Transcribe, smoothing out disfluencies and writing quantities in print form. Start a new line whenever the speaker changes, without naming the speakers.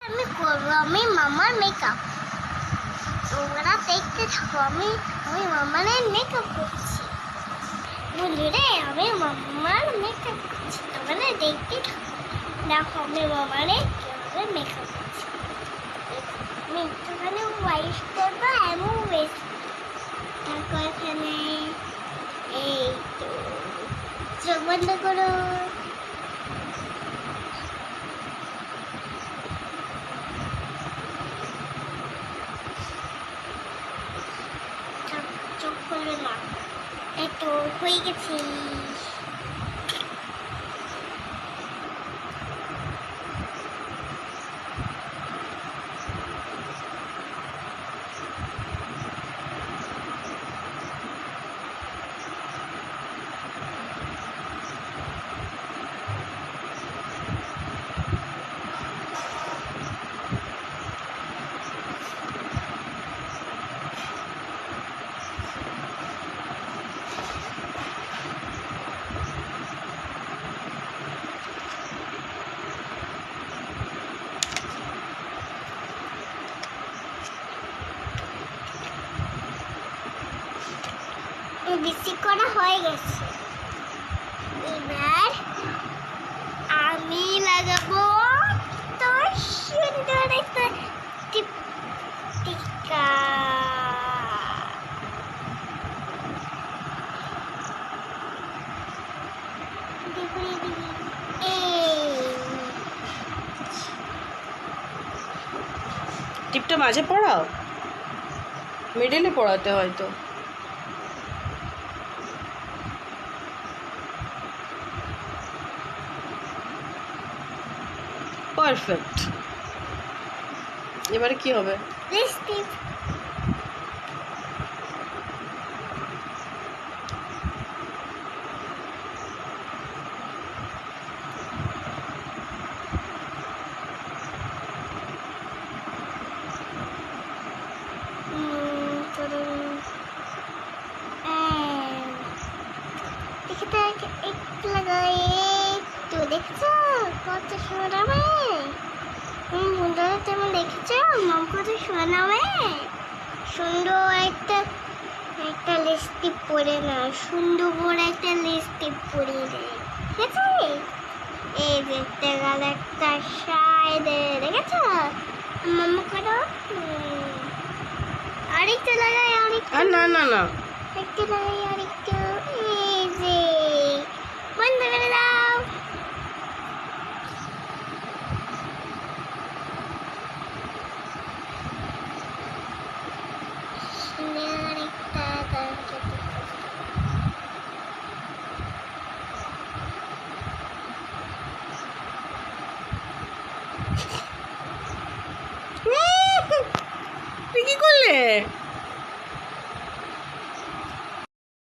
আমি করবো আমি মামার মেকআপ। তোমরা দেখতে থাকো, আমি মামার মেকআপ করছি। বন্ধুরে আমি মামার মেকআপ করছি, তোমরা দেখতে থাকো। দেখো আমি মামারে কিভাবে মেকআপ করছি। আমি একটুখানি ওয়াইশ করবো, এমন ওয়েস্ট দেখো এখানে। এই তো চোখ বন্ধ করো। চোখ খুলবে না। এই তো হয়ে গেছি। বেশি করা হয়ে গেছে। এবার আমি লাগাবো তো সুন্দর একটা টিকা।
টিপটা মাঝে পড়াও, মিডলে পড়াতে হয়তো। পারফেক্ট। এবারে কি হবে?
লিপস্টিক। একটু লাগাই তো দেখছো কত শোনাবে। বন্ধুরা তুমি দেখেছো মাম কত শোনাবে। সুন্দর একটা লিপস্টিক পরে না, সুন্দর বড় একটা লিপস্টিক পরিয়ে দেয়, ঠিক আছে? এই দেখতে গেল একটা সাইডে দেখেছো মাম্মা করো। আরেকটু লাগাই, আরেকটু।
না না না,
একটু লাগাই, আরেকটু। এই যে বন্ধ করে দাও। সুন্দর একটা
কি করলে?